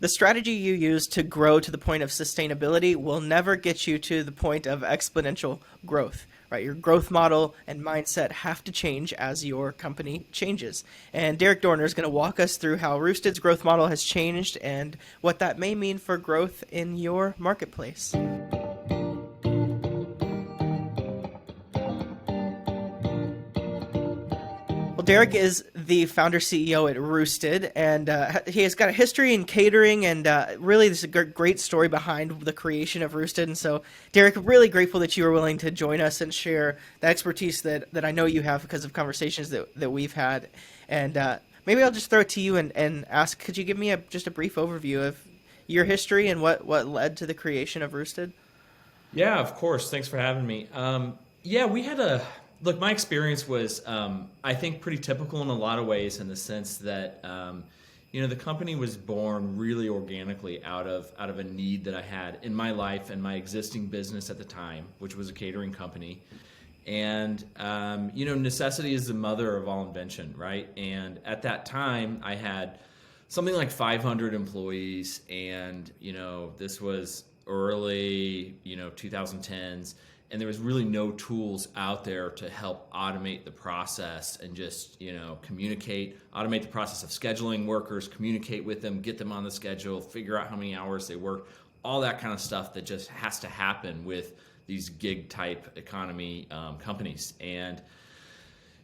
The strategy you use to grow to the point of sustainability will never get you to the point of exponential growth, right? Your growth model and mindset have to change as your company changes. And Derick Dorner is going to walk us through how Roosted's growth model has changed and what that may mean for growth in your marketplace. Well, Derick is the founder CEO at Roosted, and he has got a history in catering, and really, this is a great story behind the creation of Roosted. And so, Derick, really grateful that you were willing to join us and share the expertise that I know you have because of conversations that we've had. And maybe I'll just throw it to you and ask, could you give me just a brief overview of your history and what led to the creation of Roosted? Yeah, of course. Thanks for having me. Yeah, we had a look. My experience was, I think, pretty typical in a lot of ways, in the sense that, the company was born really organically out of a need that I had in my life and my existing business at the time, which was a catering company. And necessity is the mother of all invention, right? And at that time, I had something like 500 employees, and this was early 2010s, and there was really no tools out there to help automate the process and just automate the process of scheduling workers, communicate with them, get them on the schedule, figure out how many hours they work, all that kind of stuff that just has to happen with these gig type economy companies. And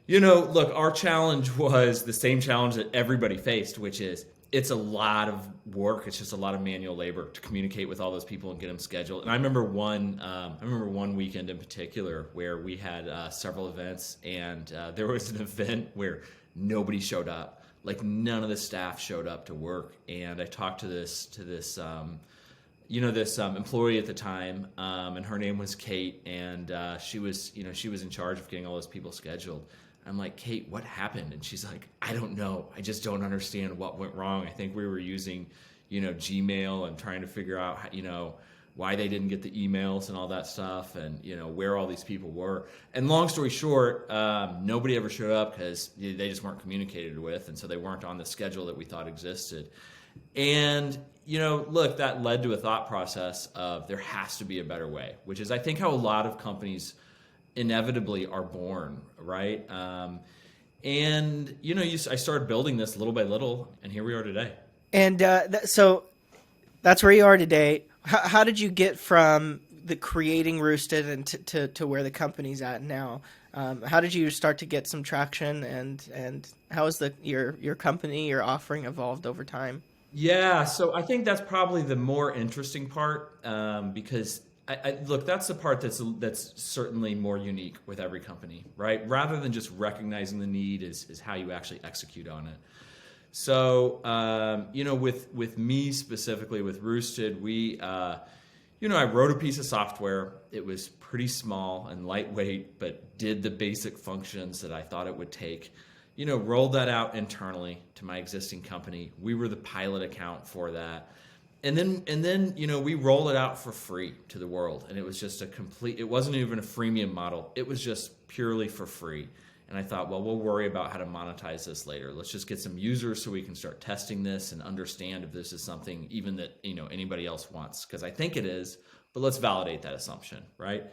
look, our challenge was the same challenge that everybody faced, which is it's a lot of work. It's just a lot of manual labor to communicate with all those people and get them scheduled. And I remember one weekend in particular where we had several events, and there was an event where nobody showed up. Like, none of the staff showed up to work. And I talked to this employee at the time, and her name was Kate, and she was in charge of getting all those people scheduled. I'm like, Kate, what happened? And she's like, I don't know. I just don't understand what went wrong. I think we were using, Gmail and trying to figure out, why they didn't get the emails and all that stuff, and, where all these people were. And long story short, nobody ever showed up because they just weren't communicated with, and so they weren't on the schedule that we thought existed. And, look, that led to a thought process of there has to be a better way, which is, I think, how a lot of companies inevitably are born, right? I started building this little by little, and here we are today. And so that's where you are today. How did you get from the creating Roosted and to where the company's at now? How did you start to get some traction, and how has your company, your offering evolved over time? Yeah, so I think that's probably the more interesting part, because look, that's the part that's certainly more unique with every company, right? Rather than just recognizing the need is how you actually execute on it. So, with me specifically, with Roosted, I wrote a piece of software. It was pretty small and lightweight, but did the basic functions that I thought it would take. Rolled that out internally to my existing company. We were the pilot account for that. And then we roll it out for free to the world. And it was just it wasn't even a freemium model. It was just purely for free. And I thought, well, we'll worry about how to monetize this later. Let's just get some users so we can start testing this and understand if this is something even that, anybody else wants. Because I think it is, but let's validate that assumption, right?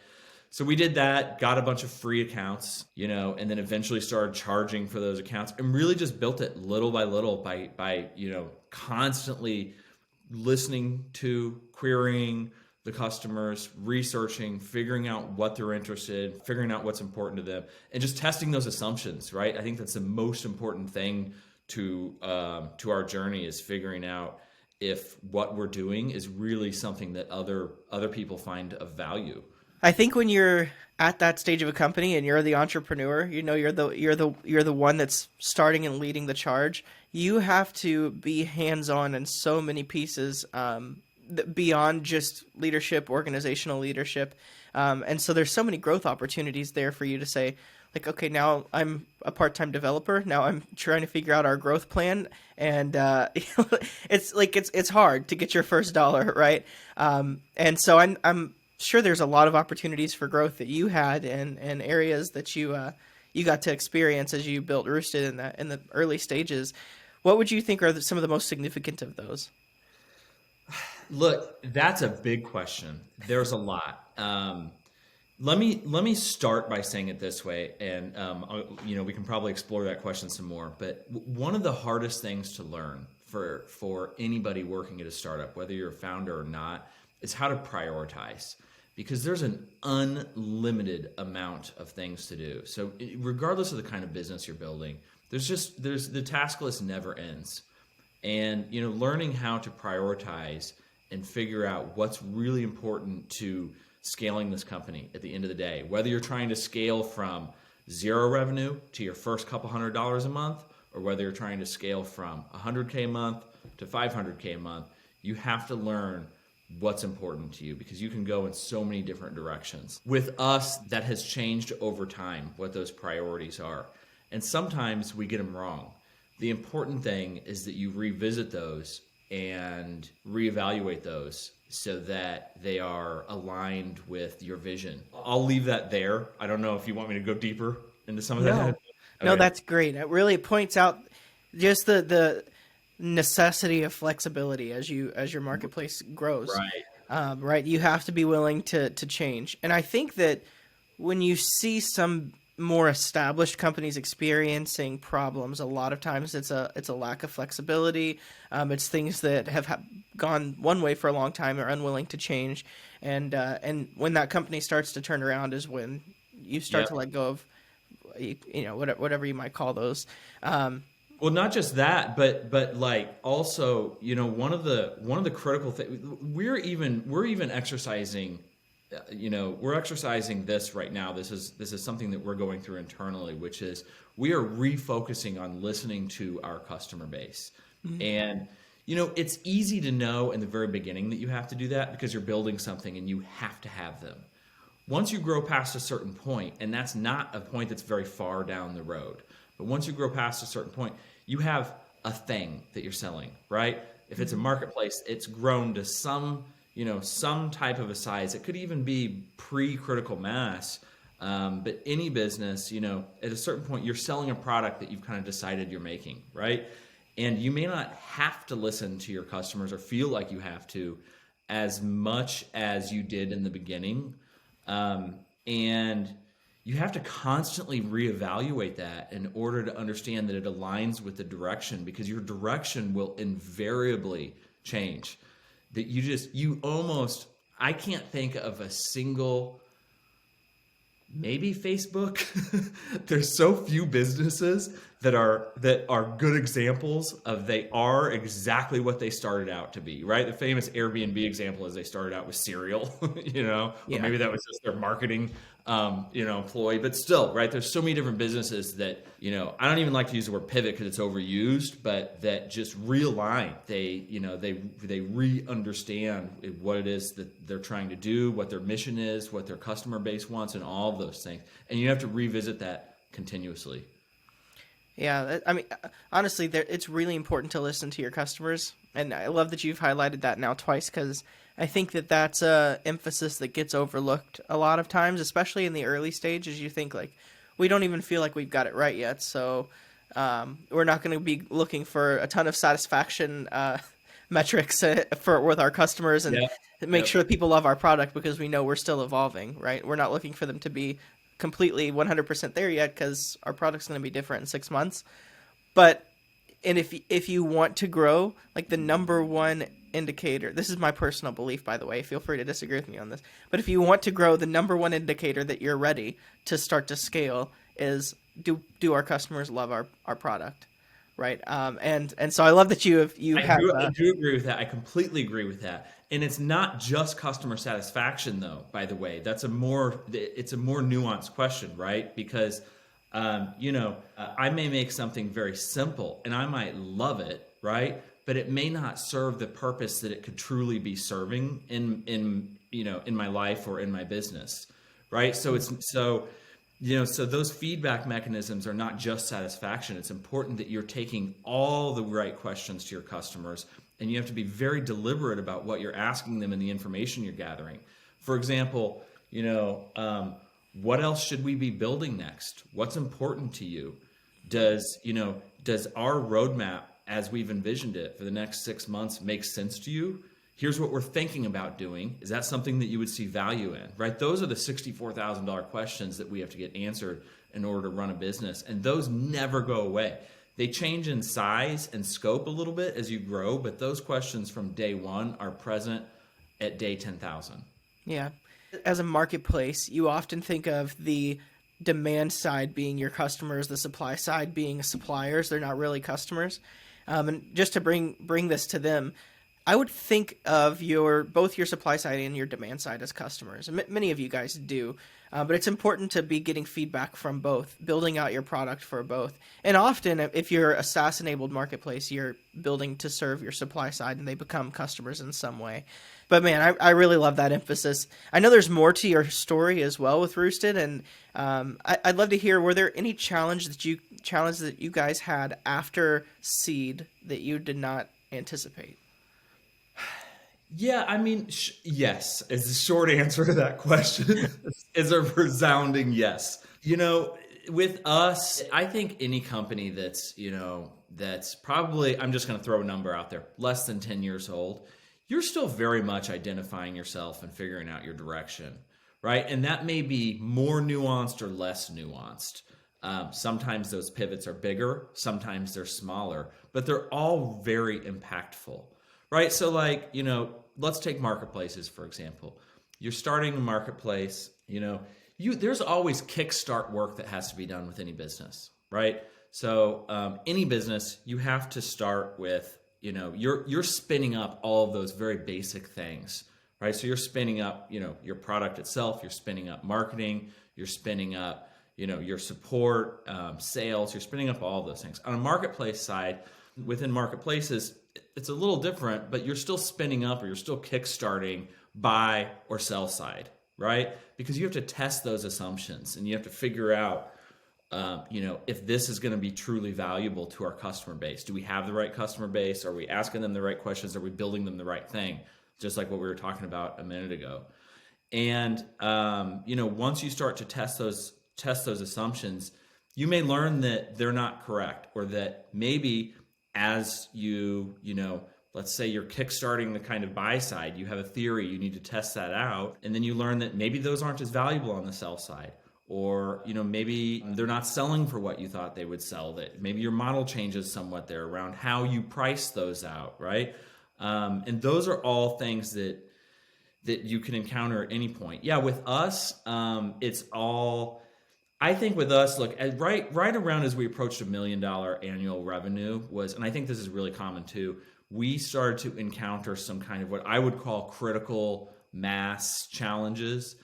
So we did that, got a bunch of free accounts, and then eventually started charging for those accounts, and really just built it little by little by constantly listening to, querying the customers, researching, figuring out what they're interested in, figuring out what's important to them, and just testing those assumptions, right? I think that's the most important thing to our journey, is figuring out if what we're doing is really something that other people find of value. I think when you're at that stage of a company and you're the entrepreneur, you're the one that's starting and leading the charge. You have to be hands-on in so many pieces, beyond just leadership, organizational leadership. And so there's so many growth opportunities there for you to say, like, okay, now I'm a part-time developer. Now I'm trying to figure out our growth plan. And it's hard to get your first dollar, right? And so I'm sure there's a lot of opportunities for growth that you had and areas that you got to experience as you built Roosted in the early stages. What would you think are some of the most significant of those? Look, that's a big question. There's a lot. Let me start by saying it this way, and we can probably explore that question some more. But one of the hardest things to learn for anybody working at a startup, whether you're a founder or not, is how to prioritize, because there's an unlimited amount of things to do. So regardless of the kind of business you're building, there's the task list never ends, and learning how to prioritize and figure out what's really important to scaling this company at the end of the day, whether you're trying to scale from zero revenue to your first couple $100s a month, or whether you're trying to scale from 100K a month to 500K a month, you have to learn what's important to you, because you can go in so many different directions. With us, that has changed over time, what those priorities are. And sometimes we get them wrong. The important thing is that you revisit those and reevaluate those so that they are aligned with your vision. I'll leave that there. I don't know if you want me to go deeper into some of that. Okay. No, that's great. It really points out just the necessity of flexibility as your marketplace grows. Right. Right. You have to be willing to change. And I think that when you see some more established companies experiencing problems, a lot of times it's a lack of flexibility. It's things that have gone one way for a long time, are unwilling to change, and when that company starts to turn around is when you start to let go of whatever you might call those. Well, not just that, but like also, one of the critical things, we're even exercising. We're exercising this right now. This is something that we're going through internally, which is we are refocusing on listening to our customer base. Mm-hmm. And, it's easy to know in the very beginning that you have to do that because you're building something and you have to have them. Once you grow past a certain point, and that's not a point that's very far down the road, but once you grow past a certain point, you have a thing that you're selling, right? If it's a marketplace, it's grown to some type of a size. It could even be pre-critical mass. But any business, at a certain point, you're selling a product that you've kind of decided you're making, right? And you may not have to listen to your customers or feel like you have to as much as you did in the beginning. And you have to constantly reevaluate that in order to understand that it aligns with the direction, because your direction will invariably change. That I can't think of a single, maybe Facebook. There's so few businesses that are good examples of they are exactly what they started out to be, right? The famous Airbnb example is they started out with cereal, or maybe that was just their marketing employee, but still, right? There's so many different businesses that, I don't even like to use the word pivot because it's overused, but that just realign. They re-understand what it is that they're trying to do, what their mission is, what their customer base wants, and all of those things. And you have to revisit that continuously. Yeah, I mean, honestly, it's really important to listen to your customers, and I love that you've highlighted that now twice, because I think that that's a emphasis that gets overlooked a lot of times, especially in the early stages. You think like, we don't even feel like we've got it right yet, so we're not going to be looking for a ton of satisfaction metrics with our customers and make sure that people love our product, because we know we're still evolving, right? We're not looking for them to be completely 100% there yet, because our product's going to be different in 6 months. But if you want to grow, like the number one indicator, this is my personal belief, by the way, feel free to disagree with me on this, but if you want to grow, the number one indicator that you're ready to start to scale is do our customers love our product, right? And so I love that I do agree with that. I completely agree with that. And it's not just customer satisfaction, though, by the way. It's a more nuanced question, right? Because I may make something very simple and I might love it, right? But it may not serve the purpose that it could truly be serving in my life or in my business, right? So so those feedback mechanisms are not just satisfaction. It's important that you're taking all the right questions to your customers, and you have to be very deliberate about what you're asking them and the information you're gathering. For example, what else should we be building next? What's important to you? Does our roadmap as we've envisioned it for the next 6 months make sense to you? Here's what we're thinking about doing. Is that something that you would see value in, right? Those are the $64,000 questions that we have to get answered in order to run a business. And those never go away. They change in size and scope a little bit as you grow, but those questions from day one are present at day 10,000. Yeah. As a marketplace, you often think of the demand side being your customers, the supply side being suppliers. They're not really customers. And just to bring this to them, I would think of both your supply side and your demand side as customers. And many of you guys do, but it's important to be getting feedback from both, building out your product for both. And often, if you're a SaaS-enabled marketplace, you're building to serve your supply side, and they become customers in some way. But man, I really love that emphasis. I know there's more to your story as well with Roosted, and I'd love to hear, were there any challenges that you guys had after seed that you did not anticipate? Yeah, I mean, yes, is the short answer to that question. Is a resounding yes. With us, I think any company that's probably, I'm just going to throw a number out there, less than 10 years old, you're still very much identifying yourself and figuring out your direction, right? And that may be more nuanced or less nuanced. Sometimes those pivots are bigger, sometimes they're smaller, but they're all very impactful, right? So let's take marketplaces, for example. You're starting a marketplace, there's always kickstart work that has to be done with any business, right? So any business, you have to start with, you're spinning up all of those very basic things, right? So you're spinning up, your product itself, you're spinning up marketing, you're spinning up, your support, sales, you're spinning up all of those things. On a marketplace side, within marketplaces, it's a little different, but you're still spinning up or you're still kickstarting buy or sell side, right? Because you have to test those assumptions and you have to figure out, if this is going to be truly valuable to our customer base. Do we have the right customer base? Are we asking them the right questions? Are we building them the right thing? Just like what we were talking about a minute ago. And, once you start to test those assumptions, you may learn that they're not correct, or that maybe as let's say you're kickstarting the kind of buy side, you have a theory, you need to test that out. And then you learn that maybe those aren't as valuable on the sell side. Or, maybe they're not selling for what you thought they would sell. That maybe your model changes somewhat there around how you price those out, right? And those are all things that you can encounter at any point. Yeah, with us, it's all, I think with us, look, right around as we approached $1 million annual revenue and I think this is really common too, we started to encounter some kind of what I would call critical mass challenges.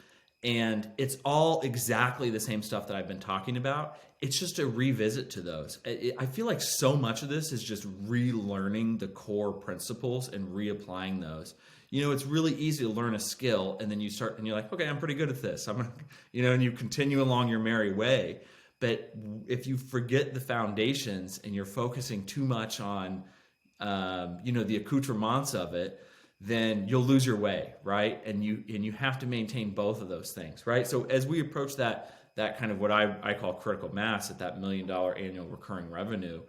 And it's all exactly the same stuff that I've been talking about. It's just a revisit to those. I feel like so much of this is just relearning the core principles and reapplying those. It's really easy to learn a skill and then you start and you're like, okay, I'm pretty good at this. And you continue along your merry way. But if you forget the foundations and you're focusing too much on, the accoutrements of it, then you'll lose your way, right? And you have to maintain both of those things, right? So as we approach that kind of what I call critical mass at that $1 million annual recurring revenue,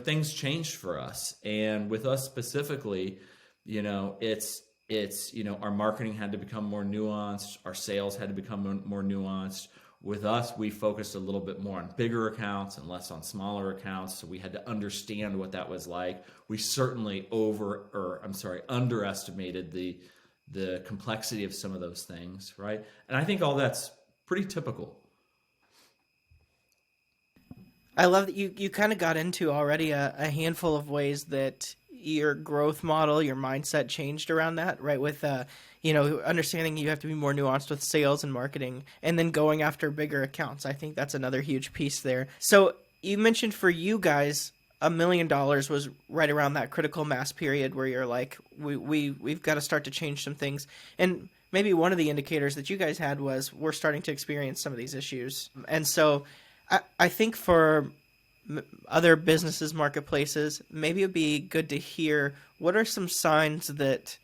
things changed for us. And with us specifically, it's our marketing had to become more nuanced, our sales had to become more nuanced. With us, we focused a little bit more on bigger accounts and less on smaller accounts. So we had to understand what that was like. We certainly underestimated the complexity of some of those things, right? And I think all that's pretty typical. I love that you kind of got into already a handful of ways that your growth model, your mindset changed around that, right? With understanding you have to be more nuanced with sales and marketing, and then going after bigger accounts. I think that's another huge piece there. So you mentioned for you guys, $1 million was right around that critical mass period where you're like, we've got to start to change some things. And maybe one of the indicators that you guys had was we're starting to experience some of these issues. And so I think for other businesses, marketplaces, maybe it'd be good to hear what are some signs that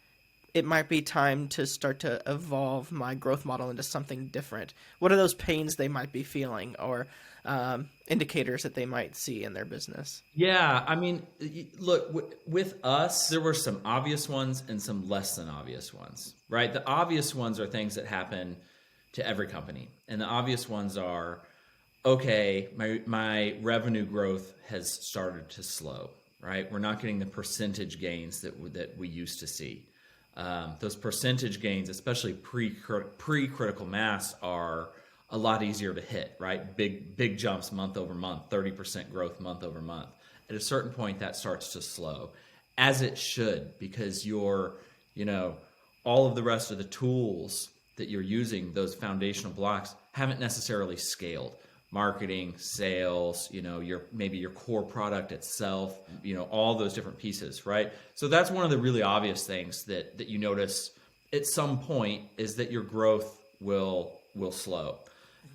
it might be time to start to evolve my growth model into something different. What are those pains they might be feeling? Or indicators that they might see in their business? Yeah, I mean, look, with us, there were some obvious ones and some less than obvious ones, right? The obvious ones are things that happen to every company. And the obvious ones are, okay, my revenue growth has started to slow, right? We're not getting the percentage gains that we used to see. Those percentage gains, especially pre-critical mass, are a lot easier to hit, right? Big jumps month over month, 30% growth month over month. At a certain point, that starts to slow, as it should, because all of the rest of the tools that you're using, those foundational blocks, haven't necessarily scaled. Marketing, sales, maybe your core product itself, all those different pieces, right? So that's one of the really obvious things that you notice at some point, is that your growth will slow.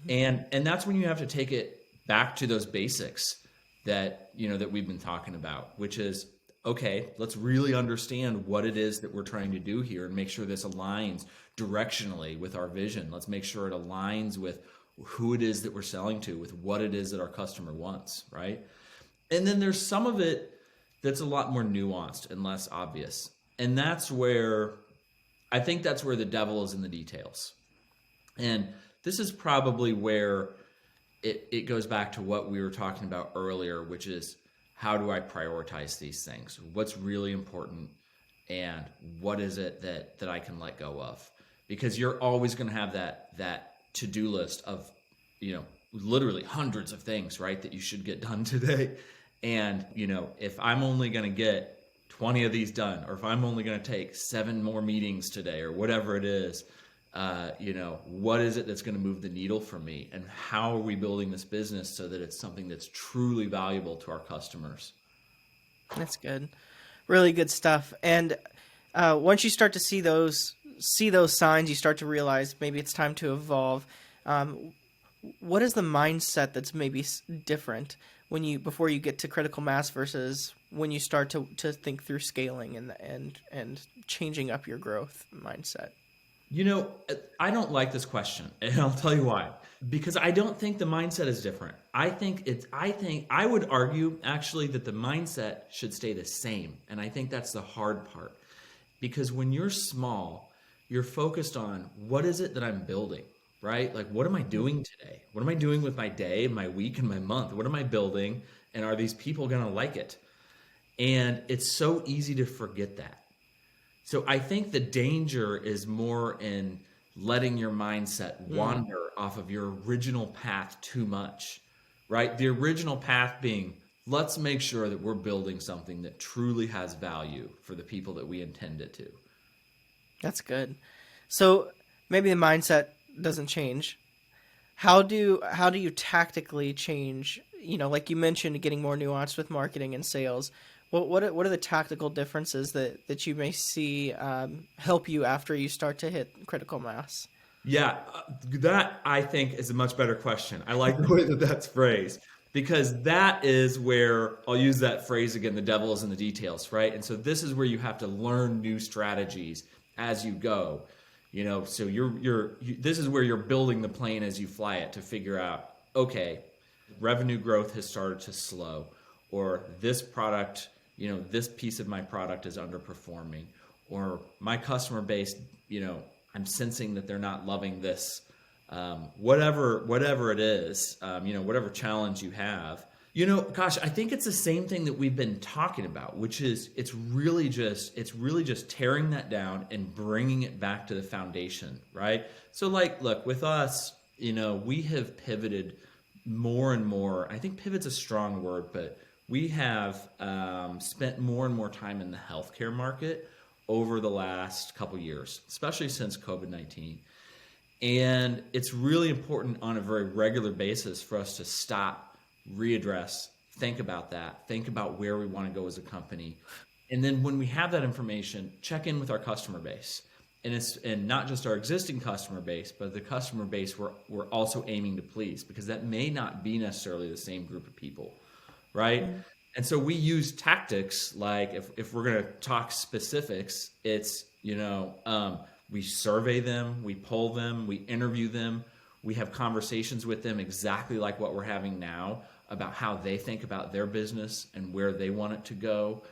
And that's when you have to take it back to those basics that we've been talking about, which is, okay, let's really understand what it is that we're trying to do here and make sure this aligns directionally with our vision. Let's make sure it aligns with who it is that we're selling to, with what it is that our customer wants, right? And then there's some of it that's a lot more nuanced and less obvious. And I think that's where the devil is in the details. And this is probably where it goes back to what we were talking about earlier, which is, how do I prioritize these things? What's really important, and what is it that I can let go of? Because you're always going to have that to-do list of, literally hundreds of things, right, that you should get done today. And, if I'm only going to get 20 of these done, or if I'm only going to take 7 more meetings today, or whatever it is, what is it that's going to move the needle for me? And how are we building this business so that it's something that's truly valuable to our customers? That's good. Really good stuff. And once you start to see those signs, you start to realize maybe it's time to evolve. What is the mindset that's maybe different before you get to critical mass versus when you start to think through scaling and changing up your growth mindset? I don't like this question, and I'll tell you why. Because I don't think the mindset is different. I would argue actually that the mindset should stay the same. And I think that's the hard part. Because when you're small, you're focused on, what is it that I'm building, right? Like, what am I doing today? What am I doing with my day, my week, and my month? What am I building? And are these people going to like it? And it's so easy to forget that. So I think the danger is more in letting your mindset wander off of your original path too much, right? The original path being, let's make sure that we're building something that truly has value for the people that we intend it to. That's good. So maybe the mindset doesn't change. How do you tactically change? Like you mentioned, getting more nuanced with marketing and sales. What are the tactical differences that you may see help you after you start to hit critical mass? Yeah, that I think is a much better question. I like the way that that's phrased, because that is where, I'll use that phrase again, the devil is in the details, right? And so this is where you have to learn new strategies as you go. So this is where you're building the plane as you fly it to figure out, okay, revenue growth has started to slow, or this product, this piece of my product is underperforming, or my customer base, I'm sensing that they're not loving this, whatever it is, whatever challenge you have. Gosh, I think it's the same thing that we've been talking about, which is it's really just tearing that down and bringing it back to the foundation, right? So look, with us, we have pivoted more and more. I think pivot's a strong word, but we have spent more and more time in the healthcare market over the last couple years, especially since COVID-19. And it's really important on a very regular basis for us to stop, readdress, think about that, think about where we want to go as a company. And then when we have that information, check in with our customer base. And not just our existing customer base, but the customer base we're also aiming to please, because that may not be necessarily the same group of people, right? Mm-hmm. And so we use tactics like, if we're going to talk specifics, it's, we survey them, we poll them, we interview them, We have conversations with them exactly like what we're having now about how they think about their business and where they want it to go.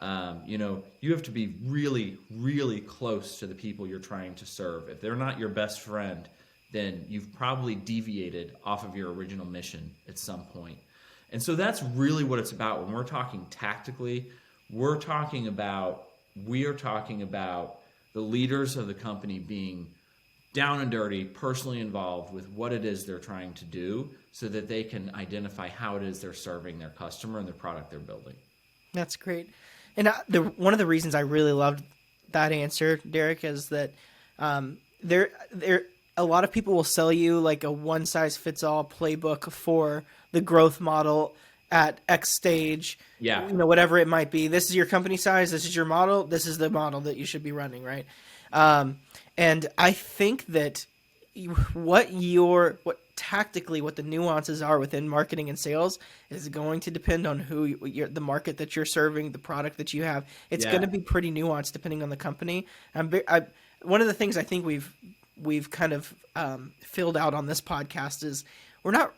You have to be really, really close to the people you're trying to serve. If they're not your best friend, then you've probably deviated off of your original mission at some point. And so that's really what it's about. When we're talking tactically, we are talking about the leaders of the company being down and dirty, personally involved with what it is they're trying to do so that they can identify how it is they're serving their customer and the product they're building. That's great. And one of the reasons I really loved that answer, Derick, is that there a lot of people will sell you like a one-size-fits-all playbook for the growth model at X stage, whatever it might be. This is your company size. This is your model. This is the model that you should be running, right? And I think that what the nuances are within marketing and sales is going to depend on the market that you're serving, the product that you have. It's going to be pretty nuanced depending on the company. One of the things I think we've kind of filled out on this podcast is we're not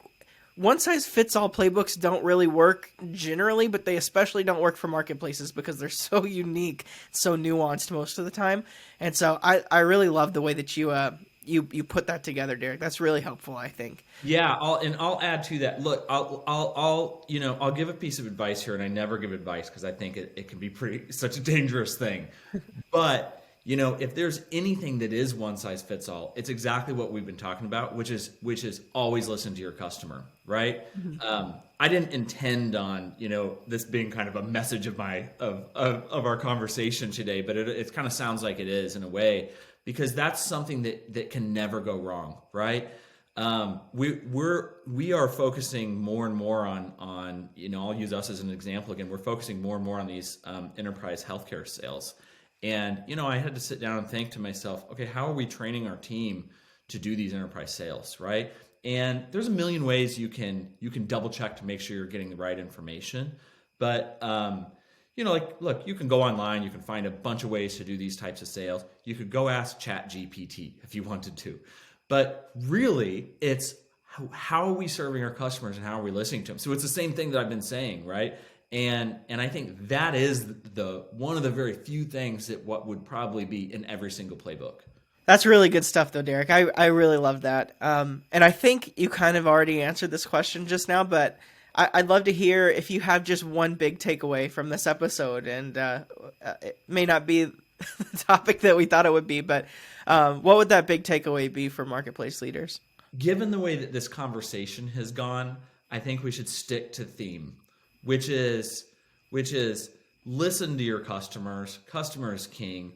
one-size-fits-all playbooks don't really work generally, but they especially don't work for marketplaces because they're so unique, so nuanced most of the time. And so I really love the way that you put that together, Derick. That's really helpful, I think. Yeah, I'll add to that. Look, I'll give a piece of advice here, and I never give advice because I think it can be such a dangerous thing. But if there's anything that is one size fits all, it's exactly what we've been talking about, which is always listen to your customer, right? Mm-hmm. I didn't intend on this being kind of a message of our conversation today, but it kind of sounds like it is in a way, because that's something that can never go wrong, right? We are focusing more and more on I'll use us as an example again. We're focusing more and more on these enterprise healthcare sales. And, I had to sit down and think to myself, okay, how are we training our team to do these enterprise sales, right? And there's a million ways you can double check to make sure you're getting the right information. But, look, you can go online, you can find a bunch of ways to do these types of sales. You could go ask ChatGPT if you wanted to. But really, it's how are we serving our customers and how are we listening to them? So it's the same thing that I've been saying, right? And I think that is one of the very few things that what would probably be in every single playbook. That's really good stuff, though, Derick. I really love that. And I think you kind of already answered this question just now, but I'd love to hear if you have just one big takeaway from this episode. And it may not be the topic that we thought it would be, but what would that big takeaway be for marketplace leaders? Given the way that this conversation has gone, I think we should stick to theme. Which is listen to your customers. Customer is king.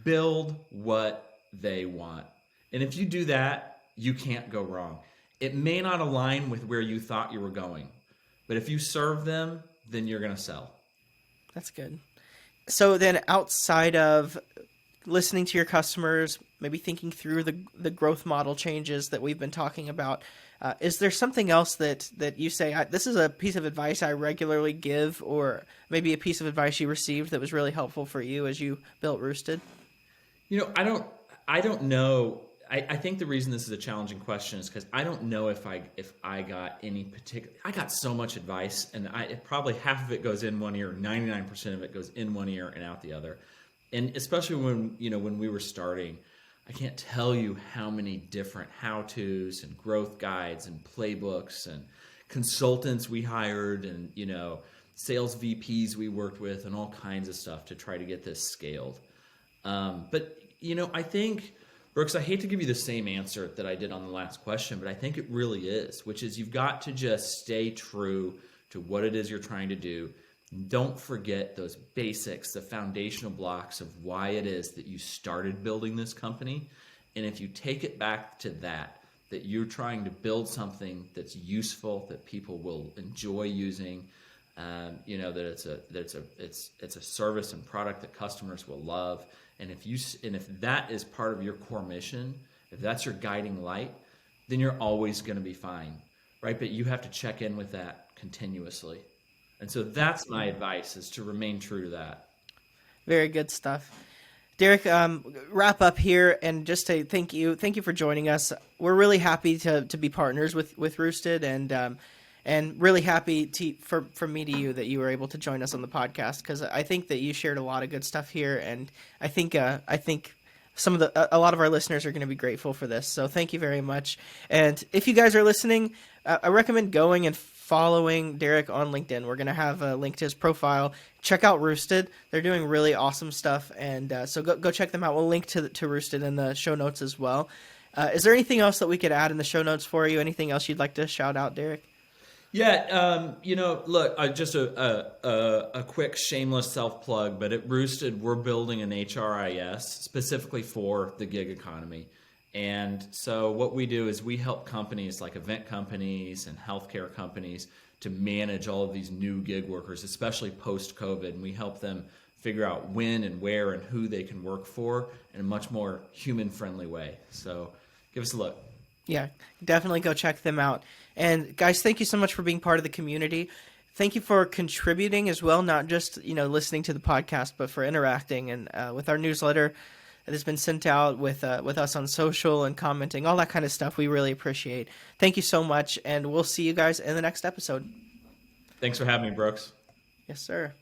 Build what they want. And if you do that, you can't go wrong. It may not align with where you thought you were going, but if you serve them, then you're going to sell. That's good. So then outside of listening to your customers, maybe thinking through the growth model changes that we've been talking about, is there something else that you say, this is a piece of advice I regularly give, or maybe a piece of advice you received that was really helpful for you as you built Roosted? I don't know. I think the reason this is a challenging question is because I don't know if I got any particular. I got so much advice, and probably half of it goes in one ear, 99% of it goes in one ear and out the other. And especially when we were starting, I can't tell you how many different how-tos and growth guides and playbooks and consultants we hired and, sales VPs we worked with and all kinds of stuff to try to get this scaled. But I think, Brooks, I hate to give you the same answer that I did on the last question, but I think it really is, which is you've got to just stay true to what it is you're trying to do. Don't forget those basics, the foundational blocks of why it is that you started building this company. And if you take it back to that you're trying to build something that's useful, that people will enjoy using, that it's a service and product that customers will love. And if that is part of your core mission, if that's your guiding light, then you're always going to be fine, right? But you have to check in with that continuously. And so that's my advice, is to remain true to that. Very good stuff. Derick, wrap up here and just say thank you for joining us. We're really happy to be partners with Roosted, and really happy from me to you that you were able to join us on the podcast, because I think that you shared a lot of good stuff here, and I think a lot of our listeners are going to be grateful for this. So thank you very much. And if you guys are listening, I recommend going and following Derick on LinkedIn. We're going to have a link to his profile. Check out Roosted. They're doing really awesome stuff. And so go check them out. We'll link to Roosted in the show notes as well. Is there anything else that we could add in the show notes for you? Anything else you'd like to shout out, Derick? Yeah, look, just a quick shameless self-plug, but at Roosted, we're building an HRIS specifically for the gig economy. And so what we do is we help companies like event companies and healthcare companies to manage all of these new gig workers, especially post-COVID. And we help them figure out when and where and who they can work for in a much more human-friendly way. So give us a look. Yeah, definitely go check them out. And guys, thank you so much for being part of the community. Thank you for contributing as well, not just listening to the podcast, but for interacting and with our newsletter that has been sent out, with us on social and commenting, all that kind of stuff. We really appreciate. Thank you so much, and we'll see you guys in the next episode. Thanks for having me, Brooks. Yes, sir.